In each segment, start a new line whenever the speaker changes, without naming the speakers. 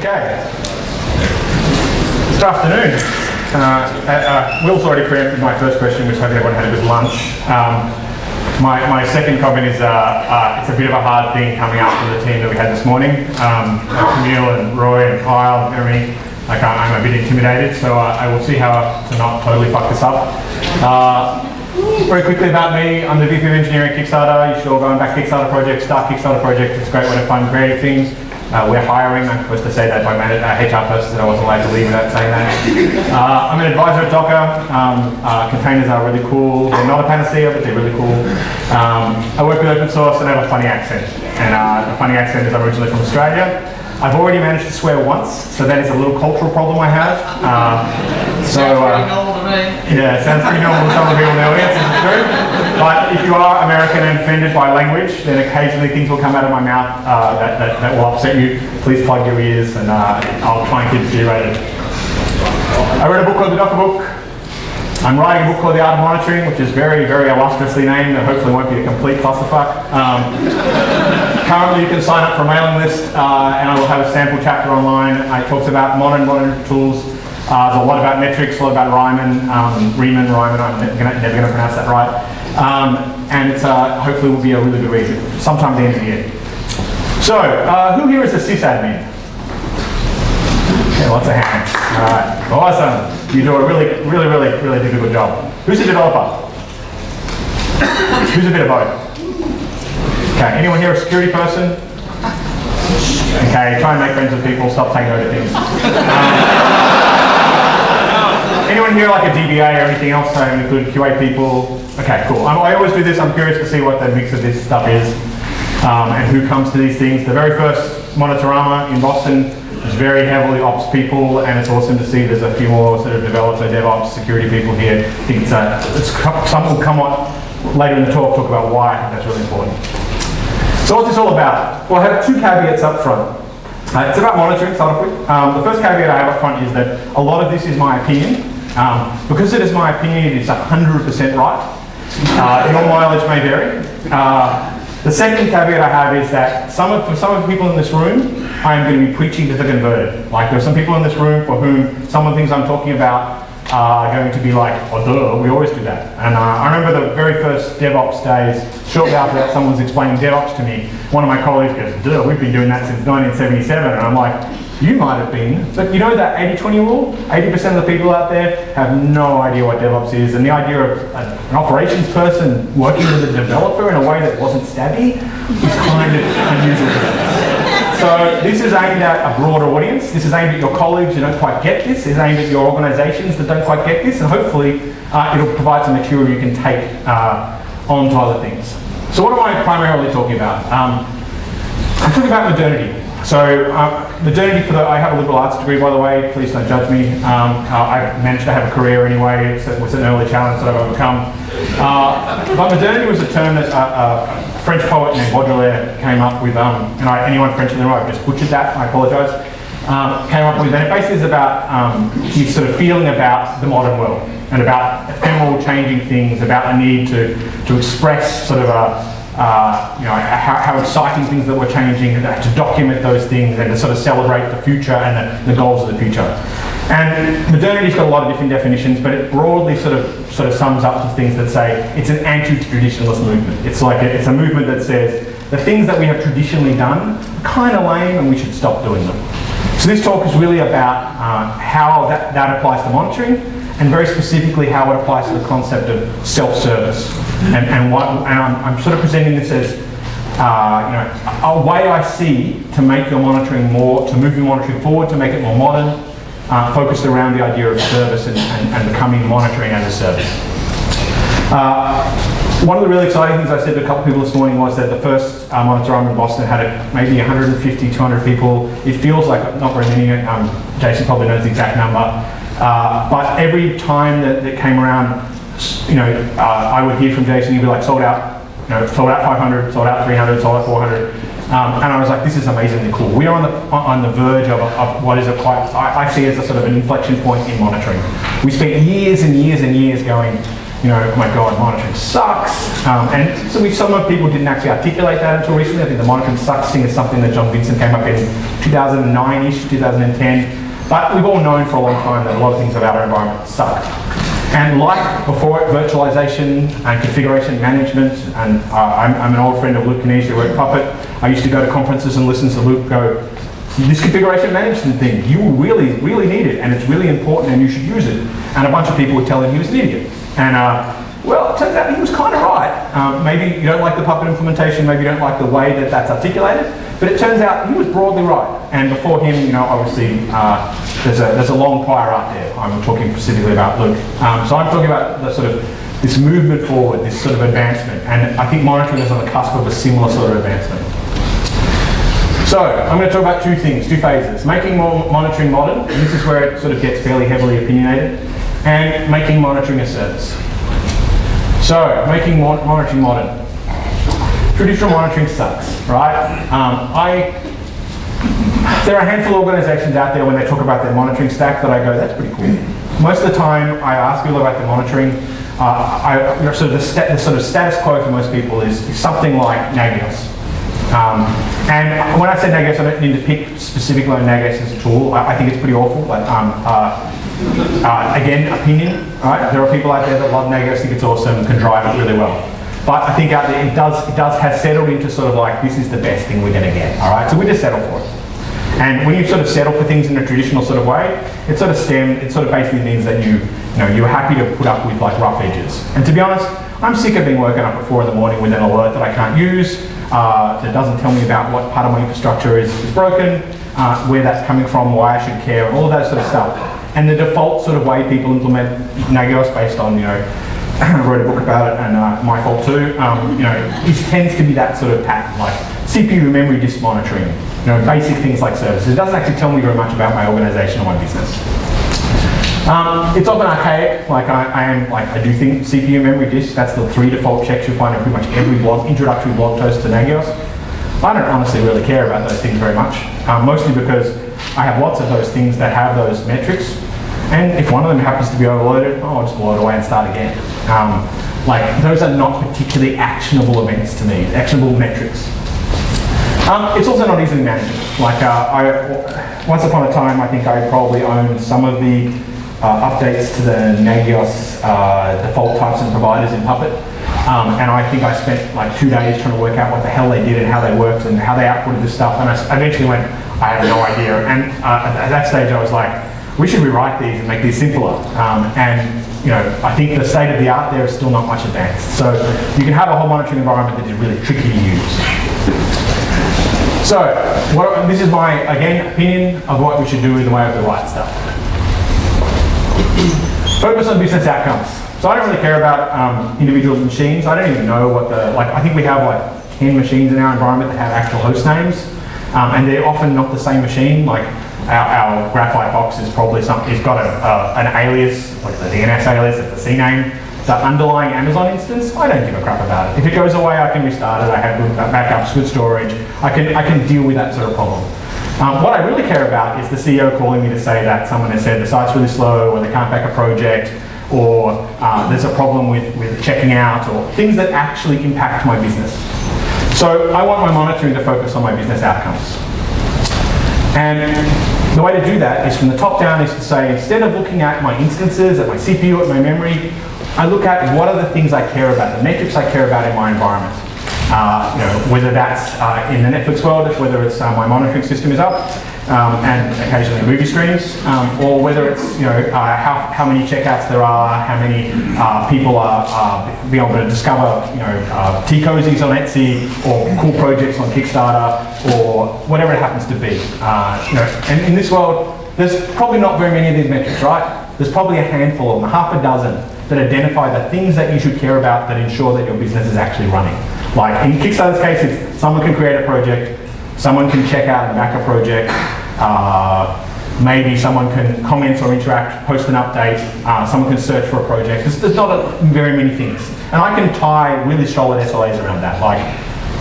Okay. Good afternoon. Will's already preempted my first question, which I hope everyone had a good lunch. My second comment is it's a bit of a hard thing coming up from the team that we had this morning. Camille and Roy and Kyle and Jeremy, I'm a bit intimidated, so I will see how to not totally fuck this up. Very quickly about me, I'm the VP of Engineering at Kickstarter. You should all go and back Kickstarter projects, start Kickstarter projects. It's a great way to fund creative things. We're hiring. I'm supposed to say that my HR person said I wasn't allowed to leave without saying that. I'm an advisor at Docker. Containers are really cool. They're not a panacea, but they're really cool. I work with open source and I have a funny accent. And the funny accent is I'm originally from Australia. I've already managed to swear once, so that is a little cultural problem I have.
Sounds pretty normal to me.
Yeah, it sounds pretty normal to some of the people in the audience, this is true. But if you are American and offended by language, then occasionally things will come out of my mouth that will upset you. Please plug your ears and I'll try and keep it G-rated. I wrote a book called The Docker Book. I'm writing a book called The Art of Monitoring, which is very, very illustriously named and hopefully won't be a complete clusterfuck. Currently you can sign up for a mailing list and I will have a sample chapter online. It talks about modern tools. There's a lot about metrics, a lot about Riemann, I'm never going to pronounce that right. And it's hopefully will be a really good read sometime at the end of the year. So, who here is a sysadmin? Okay, lots of hands. All right, awesome. You do a really difficult job. Who's a developer? Who's a bit of both? Okay, anyone here a security person? Okay, try and make friends with people, stop taking over things. Anyone here like a DBA or anything else, so include QA people? Okay, cool. I always do this, I'm curious to see what the mix of this stuff is and who comes to these things. The very first Monitorama in Boston is very heavily ops people, and it's awesome to see there's a few more sort of developer, DevOps, security people here. I think some will come on later in the talk about why I think that's really important. So what's this all about? Well, I have two caveats up front. It's about monitoring, start off with. The first caveat I have up front is that a lot of this is my opinion. Because it is my opinion, it is 100% right. Your mileage may vary. The second caveat I have is that for some of the people in this room, I am going to be preaching to the converted. Like there are some people in this room for whom some of the things I'm talking about are going to be like, oh duh, we always do that. And I remember the very first DevOps days, shortly after that someone was explaining DevOps to me, one of my colleagues goes, duh, we've been doing that since 1977. And I'm like, you might have been, but you know that 80-20 rule? 80% of the people out there have no idea what DevOps is, and the idea of an operations person working with a developer in a way that wasn't stabby is kind of unusual. So this is aimed at a broader audience. This is aimed at your colleagues who don't quite get this. It's aimed at your organizations that don't quite get this, and hopefully it'll provide some material you can take on to other things. So what am I primarily talking about? I'm talking about modernity. So modernity I have a liberal arts degree, by the way, please don't judge me. I've managed to have a career anyway. It was an early challenge that I've overcome. But modernity was a term that a French poet named Baudelaire came up with, and anyone French in the room, I've just butchered that, I apologise, came up with, and it basically is about his sort of feeling about the modern world and about ephemeral changing things, about a need to express sort of how exciting things that were changing, to document those things and to sort of celebrate the future and the goals of the future. And modernity's got a lot of different definitions, but it broadly sort of sums up to things that say it's an anti-traditionalist movement. It's a movement that says the things that we have traditionally done are kind of lame and we should stop doing them. So this talk is really about how that applies to monitoring, and very specifically how it applies to the concept of self-service. And I'm sort of presenting this as a way I see to make your monitoring to move your monitoring forward, to make it more modern, focused around the idea of service and becoming monitoring as a service. One of the really exciting things I said to a couple of people this morning was that the first Monitorama in Boston had maybe 150, 200 people. It feels like not very many. Jason probably knows the exact number. But every time that came around, I would hear from Jason, he'd be like, sold out, sold out 500, sold out 300, sold out 400. And I was like, this is amazingly cool. We are on the verge of what is I see as a sort of an inflection point in monitoring. We spent years and years and years going, you know, oh my God, monitoring sucks. And some of people didn't actually articulate that until recently. I think the monitoring sucks thing is something that John Vincent came up in 2009-ish, 2010. But we've all known for a long time that a lot of things about our environment suck. And like before it, virtualization and configuration management, and I'm an old friend of Luke Knies who wrote Puppet. I used to go to conferences and listen to Luke go, this configuration management thing, you really, really need it, and it's really important and you should use it. And a bunch of people would tell him he was an idiot. And well, it turns out he was kind of right. Maybe you don't like the Puppet implementation, maybe you don't like the way that that's articulated, but it turns out he was broadly right. And before him, you know, obviously, there's a long prior art there. I'm talking specifically about Luke. So I'm talking about the sort of this movement forward, this sort of advancement, and I think monitoring is on the cusp of a similar sort of advancement. So I'm going to talk about two things, two phases: making monitoring modern, and this is where it sort of gets fairly heavily opinionated, and making monitoring a service. So making monitoring modern. Traditional monitoring sucks, right? There are a handful of organizations out there when they talk about their monitoring stack that I go, that's pretty cool. Most of the time I ask people about their monitoring, the sort of status quo for most people is something like Nagios. And when I say Nagios, I don't need to pick specifically on Nagios as a tool. I think it's pretty awful, but again, opinion, right? There are people out there that love Nagios, think it's awesome, can drive it really well. But I think out there it has settled into sort of like, this is the best thing we're going to get, all right? So we just settle for it. And when you sort of settle for things in a traditional sort of way, it sort of basically means that you're happy to put up with like rough edges. And to be honest, I'm sick of being woken up at 4 in the morning with an alert that I can't use, that doesn't tell me about what part of my infrastructure is broken, where that's coming from, why I should care, and all of that sort of stuff. And the default sort of way people implement Nagios based on, you know, I wrote a book about it, and my fault too, you know, it tends to be that sort of pattern, like CPU memory disk monitoring, you know, basic things like services. It doesn't actually tell me very much about my organization or my business. It's often archaic, like I do think CPU memory disk, that's the 3 default checks you'll find in pretty much every introductory blog post to Nagios. I don't honestly really care about those things very much, mostly because I have lots of those things that have those metrics. And if one of them happens to be overloaded, I'll just blow it away and start again. Like, those are not particularly actionable events to me, actionable metrics. It's also not easily manageable. Like, once upon a time, I think I probably owned some of the updates to the Nagios default types and providers in Puppet. And I think I spent like 2 days trying to work out what the hell they did and how they worked and how they outputted this stuff. And I eventually went, I have no idea. And at that stage, I was like, we should rewrite these and make these simpler. And you know, I think the state of the art there is still not much advanced. So you can have a whole monitoring environment that is really tricky to use. So this is my, again, opinion of what we should do in the way of the right stuff. Focus on business outcomes. So I don't really care about individual machines. I don't even know what I think we have like 10 machines in our environment that have actual host names. And they're often not the same machine. Like our graphite box is probably it's got an alias, like the DNS alias, it's the CNAME. The underlying Amazon instance, I don't give a crap about it. If it goes away, I can restart it. I have good backups, good storage. I can deal with that sort of problem. What I really care about is the CEO calling me to say that someone has said the site's really slow, or they can't back a project, or there's a problem with checking out, or things that actually impact my business. So I want my monitoring to focus on my business outcomes. And the way to do that is from the top down, is to say, instead of looking at my instances, at my CPU, at my memory, I look at what are the things I care about, the metrics I care about in my environment. You know, whether that's in the Netflix world, whether it's my monitoring system is up, and occasionally movie screens, or whether it's how many checkouts there are, how many people are being able to discover T-cozies on Etsy, or cool projects on Kickstarter, or whatever it happens to be. And in this world, there's probably not very many of these metrics, right? There's probably a handful of them, half a dozen, that identify the things that you should care about that ensure that your business is actually running. Like in Kickstarter's case, it's someone can create a project, someone can check out and back a project, maybe someone can comment or interact, post an update, someone can search for a project. There's not very many things. And I can tie really solid SLAs around that. Like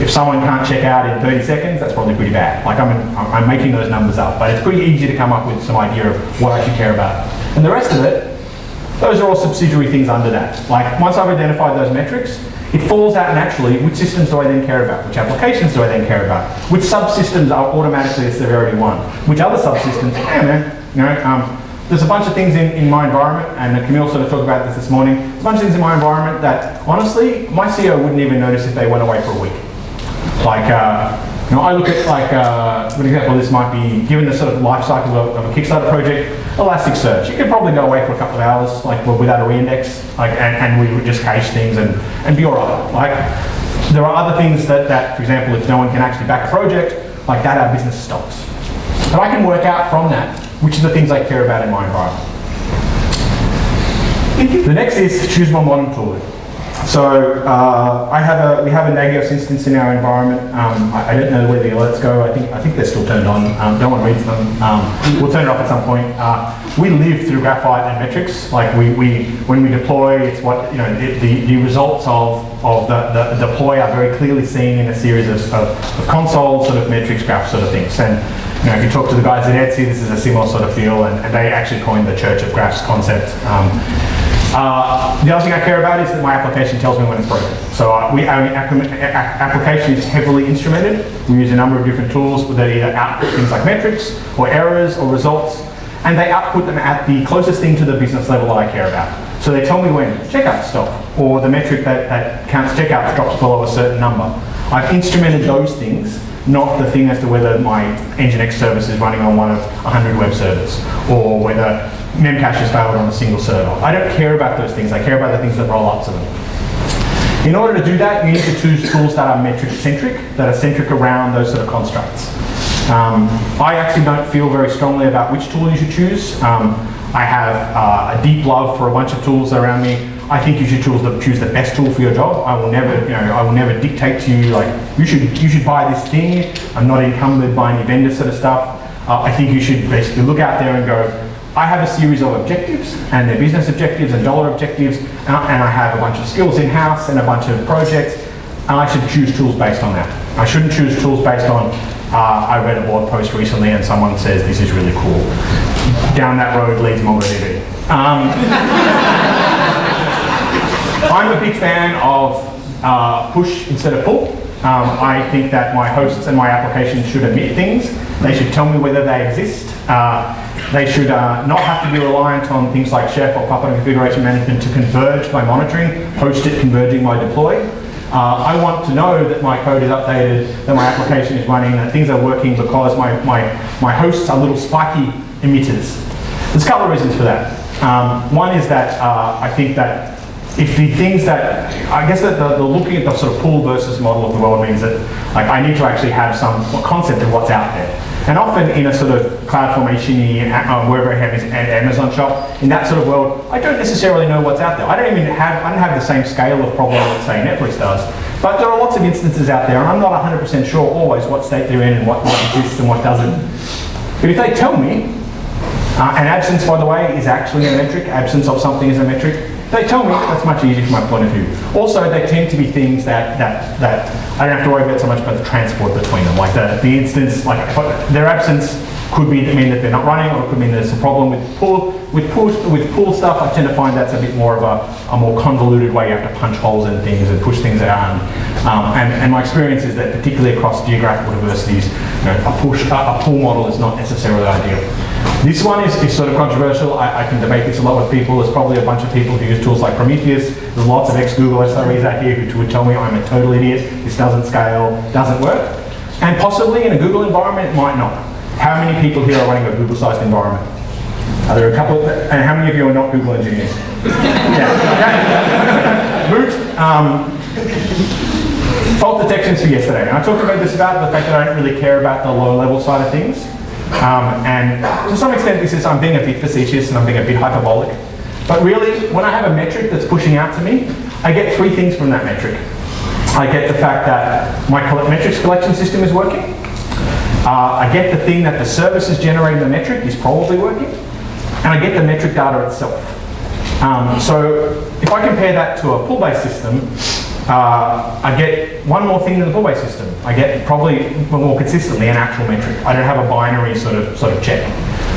if someone can't check out in 30 seconds, that's probably pretty bad. Like I'm making those numbers up, but it's pretty easy to come up with some idea of what I should care about. And the rest of it, those are all subsidiary things under that. Like once I've identified those metrics, it falls out naturally, which systems do I then care about? Which applications do I then care about? Which subsystems are automatically a severity 1? Which other subsystems, there's a bunch of things in my environment, and Camille sort of talked about this morning, there's a bunch of things in my environment that, honestly, my CEO wouldn't even notice if they went away for a week. Like, I look at, like, an example of this might be, given the sort of life cycle of a Kickstarter project, Elasticsearch. You could probably go away for a couple of hours, like, without a reindex, like, and we would just cache things and be all right. Like, there are other things that, for example, if no one can actually back a project, like that, our business stops. But I can work out from that which are the things I care about in my environment. The next is choose my modern tooling. So we have a Nagios instance in our environment. I don't know where the alerts go. I think they're still turned on. No one reads them. We'll turn it off at some point. We live through Graphite and metrics. Like when we deploy, it's what the results of the deploy are very clearly seen in a series of console sort of metrics, graph sort of things. And if you talk to the guys at Etsy, this is a similar sort of feel, and they actually coined the Church of Graphs concept. The other thing I care about is that my application tells me when it's broken. So our application is heavily instrumented. We use a number of different tools that either output things like metrics or errors or results, and they output them at the closest thing to the business level that I care about. So they tell me when checkouts stop, or the metric that counts checkouts drops below a certain number. I've instrumented those things, not the thing as to whether my Nginx service is running on one of 100 web servers, or whether Memcache has failed on a single server. I don't care about those things. I care about the things that roll up to them. In order to do that, you need to choose tools that are metric-centric, that are centric around those sort of constructs. I actually don't feel very strongly about which tool you should choose. I have a deep love for a bunch of tools around me. I think you should choose the best tool for your job. I will never dictate to you like you should buy this thing. I'm not encumbered by any vendor sort of stuff. I think you should basically look out there and go, I have a series of objectives, and they're business objectives and dollar objectives, and I have a bunch of skills in-house and a bunch of projects, and I should choose tools based on that. I shouldn't choose tools based on, I read a blog post recently and someone says this is really cool. Down that road leads MongoDB. I'm a big fan of push instead of pull. I think that my hosts and my applications should emit things. They should tell me whether they exist. They should not have to be reliant on things like Chef or Puppet and configuration management to converge my monitoring, post it converging my deploy. I want to know that my code is updated, that my application is running, that things are working because my hosts are little spiky emitters. There's a couple of reasons for that. One is that I think that if the things that, I guess that the looking at the sort of pull versus model of the world means that like I need to actually have some concept of what's out there. And often in a sort of CloudFormation-y, wherever I have is an Amazon shop, in that sort of world, I don't necessarily know what's out there. I don't have the same scale of problem that say Netflix does. But there are lots of instances out there, and I'm not 100% sure always what state they're in and what exists and what doesn't. But if they tell me, and absence, by the way, is actually a metric, absence of something is a metric, they tell me, that's much easier from my point of view. Also, they tend to be things that I don't have to worry about so much about the transport between them. Like the instance, like their absence could mean that they're not running, or it could mean there's a problem with pull. With pull stuff, I tend to find that's a bit more of a more convoluted way. You have to punch holes in things and push things out. And my experience is that particularly across geographical diversities, a pull model is not necessarily ideal. This one is sort of controversial. I can debate this a lot with people. There's probably a bunch of people who use tools like Prometheus. There's lots of ex-Google SREs out here who would tell me I'm a total idiot, this doesn't scale, doesn't work. And possibly in a Google environment, it might not. How many people here are running a Google-sized environment? Are there a couple, and how many of you are not Google engineers? Yeah, okay. Moot. Fault detections for yesterday. And I talked about this about the fact that I don't really care about the low-level side of things. And to some extent, I'm being a bit facetious and I'm being a bit hyperbolic. But really, when I have a metric that's pushing out to me, I get three things from that metric. I get the fact that my metrics collection system is working. I get the thing that the services generating the metric is probably working. And I get the metric data itself. So if I compare that to a pull-based system, I get one more thing than the pull-based system. I get probably more consistently an actual metric. I don't have a binary sort of check.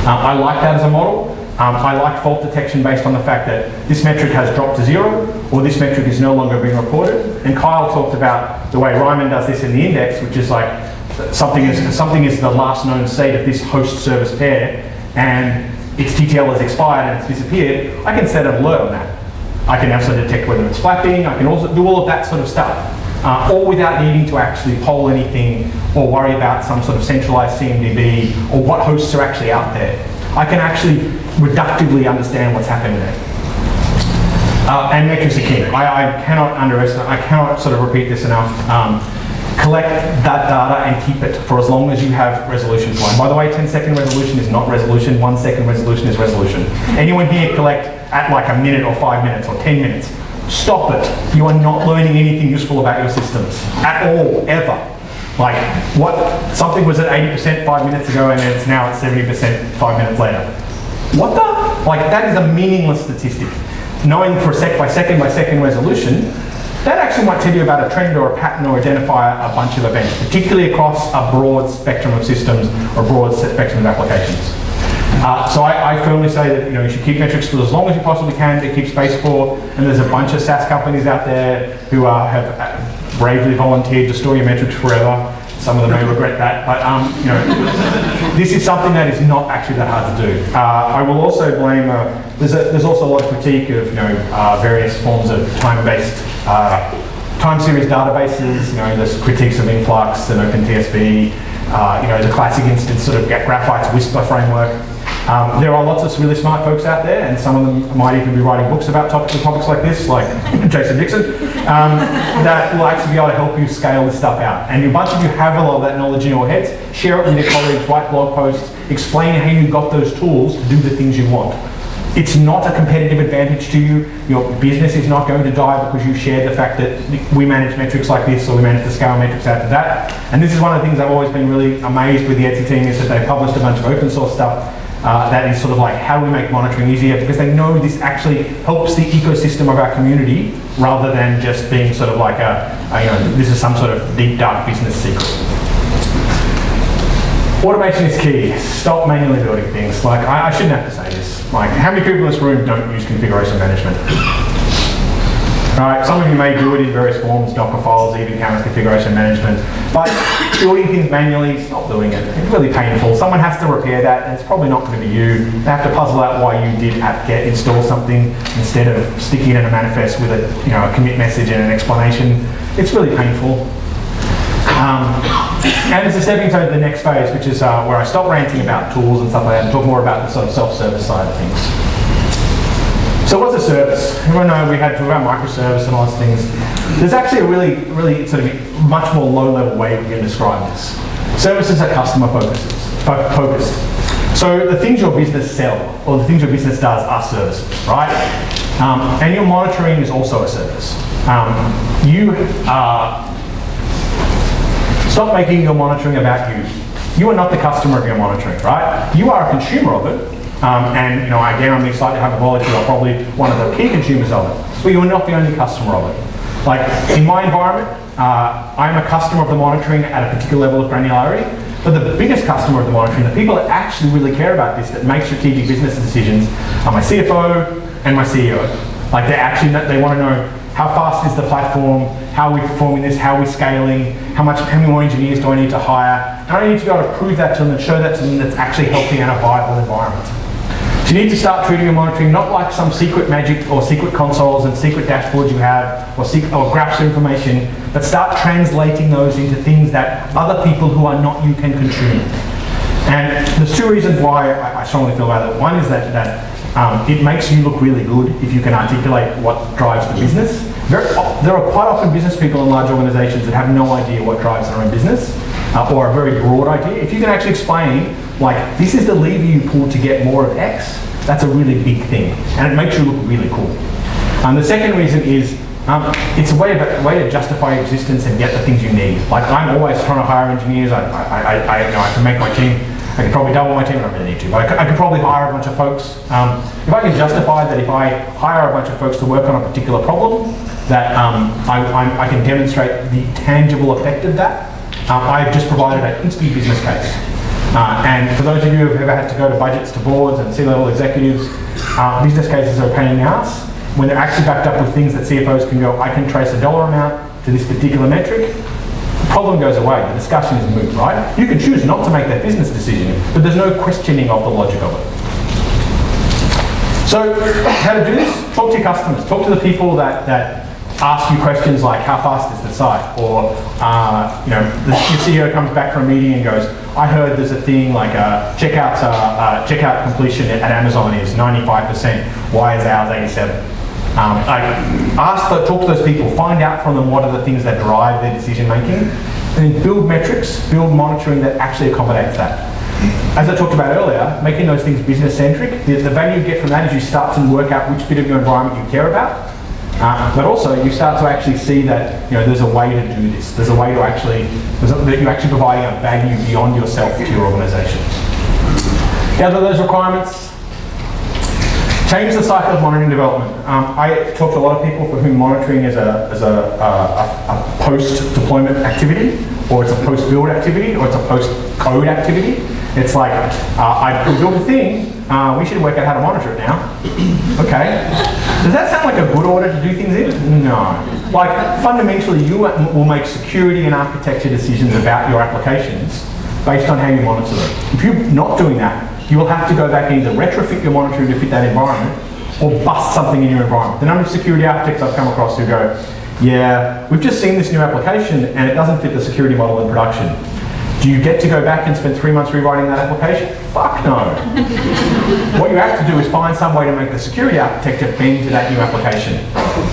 I like that as a model. I like fault detection based on the fact that this metric has dropped to 0, or this metric is no longer being reported. And Kyle talked about the way Ryman does this in the index, which is like something is the last known state of this host service pair, and its TTL has expired and it's disappeared. I can set an alert on that. I can also detect whether it's flapping. I can also do all of that sort of stuff. All without needing to actually poll anything or worry about some sort of centralized CMDB or what hosts are actually out there. I can actually reductively understand what's happening there. And metrics are key. I cannot sort of repeat this enough. Collect that data and keep it for as long as you have resolution for it. By the way, 10-second resolution is not resolution, 1-second resolution is resolution. Anyone here collect at like a minute or 5 minutes or 10 minutes? Stop it. You are not learning anything useful about your systems at all, ever. Like, something was at 80% 5 minutes ago and it's now at 70% 5 minutes later. What the? Like, that is a meaningless statistic. Knowing for second by second resolution, that actually might tell you about a trend or a pattern or identify a bunch of events, particularly across a broad spectrum of systems or broad spectrum of applications. So I firmly say that you should keep metrics for as long as you possibly can to keep space for, and there's a bunch of SaaS companies out there who have bravely volunteered to store your metrics forever. Some of them may regret that, but this is something that is not actually that hard to do. I will also blame, there's also a lot of critique of various forms of time-based, time series databases. There's critiques of Influx and OpenTSB, the classic instance sort of Graphite's Whisper framework. There are lots of really smart folks out there, and some of them might even be writing books about topics like this, like Jason Dixon, that will actually be able to help you scale this stuff out. And a bunch of you have a lot of that knowledge in your heads. Share it with your colleagues, write blog posts, explain how you got those tools to do the things you want. It's not a competitive advantage to you. Your business is not going to die because you share the fact that we manage metrics like this, or we manage to scale metrics out to that. And this is one of the things I've always been really amazed with the Etsy team, is that they published a bunch of open source stuff that is sort of like, how do we make monitoring easier? Because they know this actually helps the ecosystem of our community, rather than just being sort of like this is some sort of deep, dark business secret. Automation is key. Stop manually building things. Like, I shouldn't have to say this. Like, how many people in this room don't use configuration management? Right, some of you may do it in various forms, Docker files, even counts configuration management, but building things manually, stop doing it. It's really painful. Someone has to repair that, and it's probably not going to be you. They have to puzzle out why you did apt-get install something instead of sticking it in a manifest with a commit message and an explanation. It's really painful. And it's a stepping stone to the next phase, which is where I stop ranting about tools and stuff like that and talk more about the sort of self-service side of things. So what's a service? Everyone know we had to talk about microservice and all those things. There's actually a really sort of much more low-level way we can describe this. Services are customer focused. So the things your business sell, or the things your business does, are services, right? And your monitoring is also a service. Stop making your monitoring about you. You are not the customer of your monitoring, right? You are a consumer of it. And again, I'm excited to have a volunteer. I'm probably one of the key consumers of it, but you're not the only customer of it. Like, in my environment, I'm a customer of the monitoring at a particular level of granularity, but the biggest customer of the monitoring, the people that actually really care about this, that make strategic business decisions, are my CFO and my CEO. Like, they want to know, how fast is the platform, how are we performing this, how are we scaling, how many more engineers do I need to hire? And I need to be able to prove that to them and show that to them that's actually helping in a viable environment. So you need to start treating your monitoring not like some secret magic or secret consoles and secret dashboards you have, or graphs of information, but start translating those into things that other people who are not you can consume. And there's two reasons why I strongly feel about it. One is that it makes you look really good if you can articulate what drives the business. There are quite often business people in large organizations that have no idea what drives their own business, or a very broad idea. If you can actually explain, like, this is the lever you pull to get more of X, that's a really big thing, and it makes you look really cool. The second reason is it's a way to justify your existence and get the things you need. Like, I'm always trying to hire engineers. I can make my team. I could probably double my team. I don't really need to, but I could probably hire a bunch of folks. If I can justify that, if I hire a bunch of folks to work on a particular problem, that I can demonstrate the tangible effect of that, I've just provided an instant business case. And for those of you who have ever had to go to budgets to boards and C-level executives, business cases are a pain in the ass. When they're actually backed up with things that CFOs can go, I can trace a dollar amount to this particular metric, the problem goes away, the discussion is moot, right? You can choose not to make that business decision, but there's no questioning of the logic of it. So, how to do this? Talk to your customers. Talk to the people that ask you questions like, how fast is the site? Or, your CEO comes back from a meeting and goes, I heard there's a thing like checkout completion at Amazon is 95%. Why is ours 87? Talk to those people, find out from them what are the things that drive their decision making, and then build metrics, build monitoring that actually accommodates that. As I talked about earlier, making those things business centric, the value you get from that is you start to work out which bit of your environment you care about, but also you start to actually see that there's a way to do this. There's a way to that you're actually providing a value beyond yourself to your organisation. Gather those requirements. Change the cycle of monitoring development. I talk to a lot of people for whom monitoring is a post-deployment activity, or it's a post-build activity, or it's a post-code activity. It's like, I built a thing, we should work out how to monitor it now. Okay. Does that sound like a good order to do things in? No. Like, fundamentally, you will make security and architecture decisions about your applications based on how you monitor them. If you're not doing that, you will have to go back and either retrofit your monitoring to fit that environment or bust something in your environment. The number of security architects I've come across who go, yeah, we've just seen this new application and it doesn't fit the security model in production. Do you get to go back and spend 3 months rewriting that application? Fuck no. What you have to do is find some way to make the security architecture bend to that new application.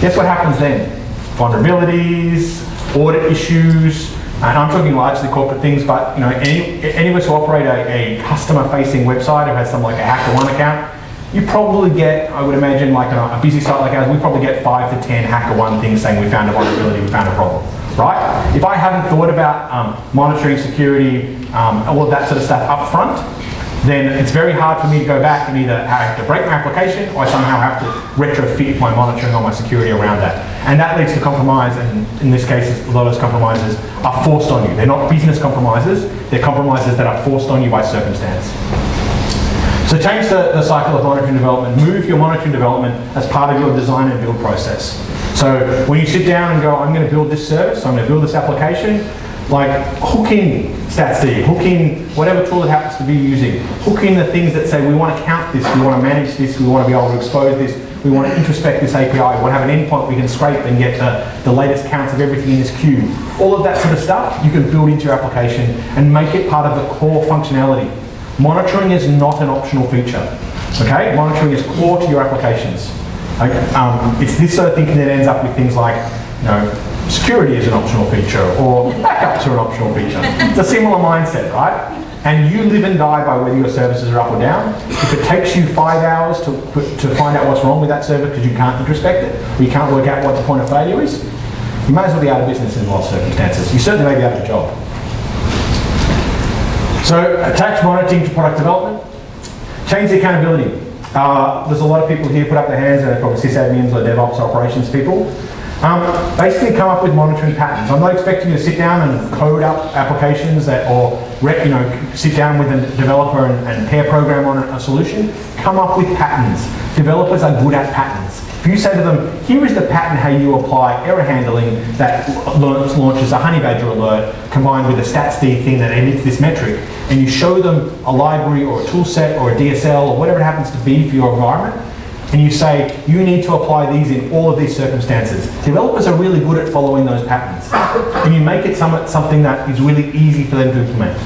Guess what happens then? Vulnerabilities, audit issues, and I'm talking largely corporate things, but any of us who operate a customer-facing website or has some like a HackerOne account, you probably get, I would imagine, like a busy site like ours, we probably get 5 to 10 HackerOne things saying we found a vulnerability, we found a problem, right? If I haven't thought about monitoring security, all of that sort of stuff up front, then it's very hard for me to go back and either have to break my application or I somehow have to retrofit my monitoring or my security around that. And that leads to compromise, and in this case, a lot of those compromises are forced on you. They're not business compromises, they're compromises that are forced on you by circumstance. So change the cycle of monitoring development. Move your monitoring development as part of your design and build process. So when you sit down and go, I'm going to build this service, I'm going to build this application, like hook in StatsD, hook in whatever tool it happens to be using, hook in the things that say we want to count this, we want to manage this, we want to be able to expose this, we want to introspect this API, we want to have an endpoint we can scrape and get the latest counts of everything in this queue. All of that sort of stuff you can build into your application and make it part of the core functionality. Monitoring is not an optional feature, okay? Monitoring is core to your applications. It's this sort of thinking that ends up with things like, security is an optional feature, or backups are an optional feature. It's a similar mindset, right? And you live and die by whether your services are up or down. If it takes you 5 hours to find out what's wrong with that server because you can't introspect it, or you can't work out what the point of failure is, you may as well be out of business in a lot of circumstances. You certainly may be out of a job. So attach monitoring to product development. Change the accountability. There's a lot of people here put up their hands, and they're probably sysadmins or DevOps operations people. Basically come up with monitoring patterns. I'm not expecting you to sit down and code up applications or sit down with a developer and pair program on a solution. Come up with patterns. Developers are good at patterns. If you say to them, here is the pattern how you apply error handling that launches a honey badger alert combined with a StatsD thing that emits this metric, and you show them a library or a tool set or a DSL or whatever it happens to be for your environment, and you say, you need to apply these in all of these circumstances. Developers are really good at following those patterns. And you make it something that is really easy for them to implement.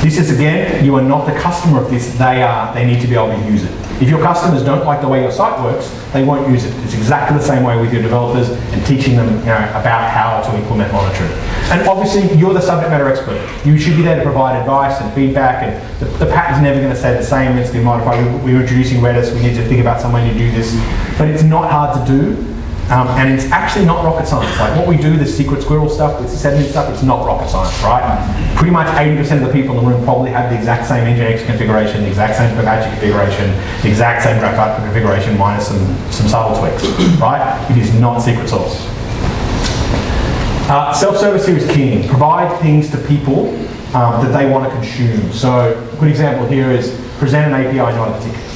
This is, again, you are not the customer of this, they need to be able to use it. If your customers don't like the way your site works, they won't use it. It's exactly the same way with your developers and teaching them about how to implement monitoring. And obviously, you're the subject matter expert. You should be there to provide advice and feedback, and the pattern's never going to stay the same. It's been modified. We're introducing Redis. We need to think about some way to do this. But it's not hard to do. And it's actually not rocket science. Like what we do, the secret squirrel stuff, with sysadmin stuff, it's not rocket science, right? Pretty much 80% of the people in the room probably have the exact same Nginx configuration, the exact same Apache configuration, the exact same Graphite configuration minus some subtle tweaks, right? It is not secret sauce. Self-service here is king. Provide things to people that they want to consume. So a good example here is present an API, not a ticket.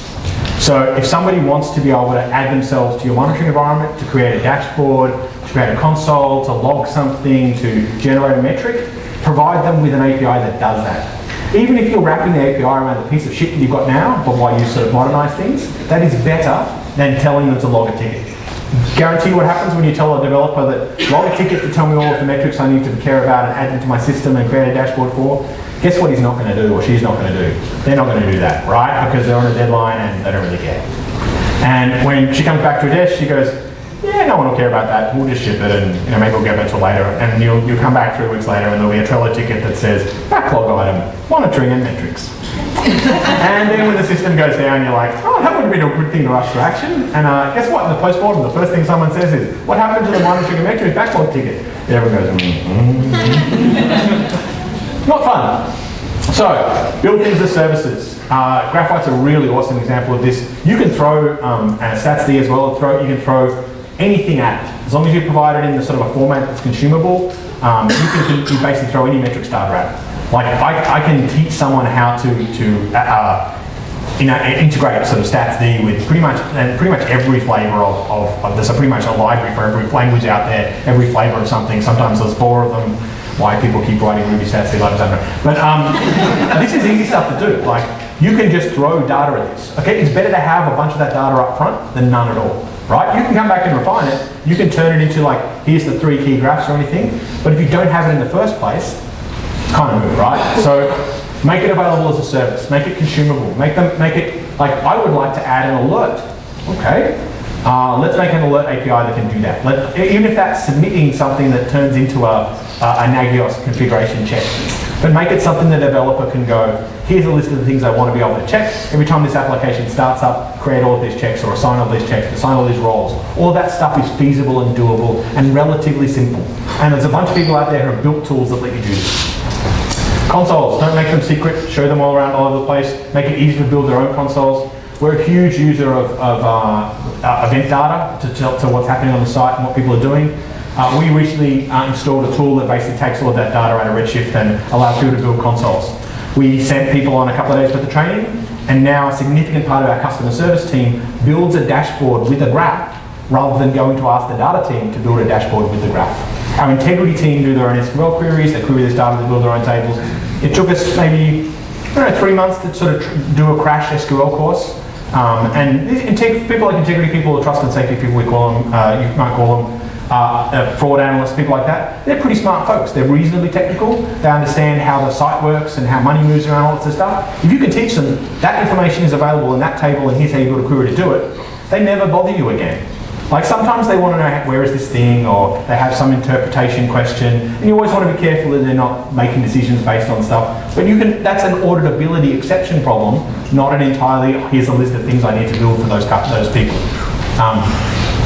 So if somebody wants to be able to add themselves to your monitoring environment, to create a dashboard, to create a console, to log something, to generate a metric, provide them with an API that does that. Even if you're wrapping the API around the piece of shit that you've got now, but while you sort of modernize things, that is better than telling them to log a ticket. Guarantee what happens when you tell a developer that log a ticket to tell me all of the metrics I need to care about and add them to my system and create a dashboard for. Guess what he's not going to do, or she's not going to do? They're not going to do that, right? Because they're on a deadline and they don't really care. And when she comes back to her desk, she goes, yeah, no one will care about that. We'll just ship it and maybe we'll get back to it later. And you'll come back 3 weeks later and there'll be a Trello ticket that says backlog item, monitoring and metrics. And then when the system goes down, you're like, oh, that would have been a good thing to rush to action. And guess what? In the post-mortem, the first thing someone says is, what happened to the monitoring and metrics backlog ticket? Everyone goes, Not fun. So, build things as services. Graphite's a really awesome example of this. You can throw, and StatsD as well, you can throw anything at it. As long as you provide it in the sort of a format that's consumable, you can basically throw any metrics data at it. Like I can teach someone how to integrate sort of StatsD with pretty much every flavor of there's pretty much a library for every language out there, every flavor of something. Sometimes there's 4 of them. Why people keep writing Ruby StatsD libraries, I don't know. But this is easy stuff to do. Like you can just throw data at this. Okay, it's better to have a bunch of that data up front than none at all. Right? You can come back and refine it. You can turn it into like, here's the 3 key graphs or anything. But if you don't have it in the first place, it's kind of moot, right? So make it available as a service. Make it consumable. Make it, like I would like to add an alert. Okay, let's make an alert API that can do that. Even if that's submitting something that turns into a Nagios configuration check. But make it something the developer can go, here's a list of the things I want to be able to check. Every time this application starts up, create all of these checks or assign all these checks, assign all these roles. All of that stuff is feasible and doable and relatively simple. And there's a bunch of people out there who have built tools that let you do this. Consoles, don't make them secret, show them all around all over the place, make it easy to build their own consoles. We're a huge user of event data to tell what's happening on the site and what people are doing. We recently installed a tool that basically takes all of that data out of Redshift and allows people to build consoles. We sent people on a couple of days worth of training, and now a significant part of our customer service team builds a dashboard with a graph rather than going to ask the data team to build a dashboard with the graph. Our integrity team do their own SQL queries, they query this data, they build their own tables. It took us maybe 3 months to sort of do a crash SQL course. And people like integrity people or trust and safety people, we call them, you might call them, fraud analysts, people like that, they're pretty smart folks. They're reasonably technical. They understand how the site works and how money moves around, all this stuff. If you can teach them that information is available in that table and here's how you build a query to do it, they never bother you again. Like sometimes they want to know where is this thing, or they have some interpretation question, and you always want to be careful that they're not making decisions based on stuff. But that's an auditability exception problem, not an entirely here's a list of things I need to build for those people.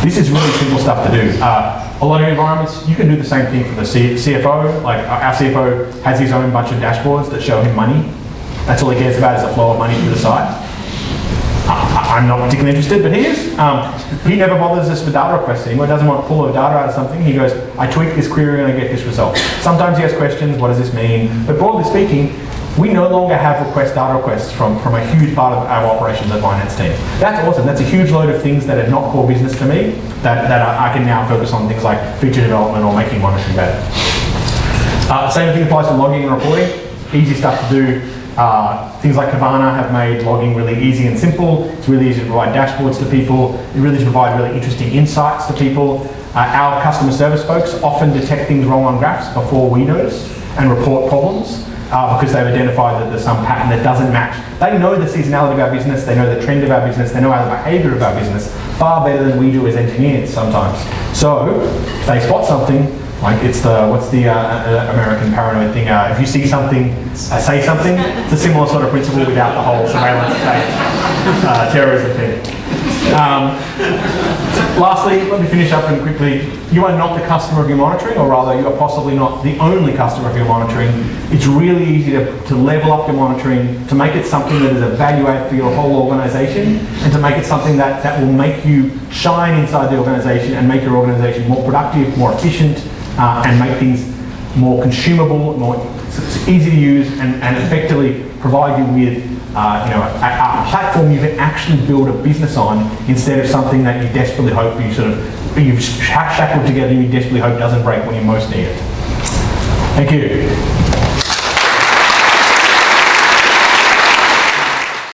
This is really simple stuff to do. A lot of environments, you can do the same thing for the CFO. Like our CFO has his own bunch of dashboards that show him money. That's all he cares about is the flow of money through the site. I'm not particularly interested, but he is. He never bothers us with data requests anymore. He doesn't want to pull a data out of something. He goes, I tweak this query and I get this result. Sometimes he has questions, what does this mean? But broadly speaking, we no longer have data requests from a huge part of our operations at finance team. That's awesome. That's a huge load of things that are not core business to me that I can now focus on things like feature development or making monitoring better. Same thing applies to logging and reporting. Easy stuff to do. Things like Kibana have made logging really easy and simple. It's really easy to provide dashboards to people. It really to provide really interesting insights to people. Our customer service folks often detect things wrong on graphs before we notice and report problems because they've identified that there's some pattern that doesn't match. They know the seasonality of our business, they know the trend of our business, they know the behavior of our business far better than we do as engineers sometimes. So if they spot something, like it's what's the American paranoid thing? If you see something, say something. It's a similar sort of principle without the whole surveillance state terrorism thing. Lastly, let me finish up and quickly. You are not the customer of your monitoring, or rather, you are possibly not the only customer of your monitoring. It's really easy to level up your monitoring, to make it something that is a value add for your whole organization, and to make it something that will make you shine inside the organization and make your organization more productive, more efficient, and make things more consumable, more it's easy to use and effectively provide you with a platform you can actually build a business on instead of something that you desperately hope you've shackled together and you desperately hope doesn't break when you most need it. Thank you.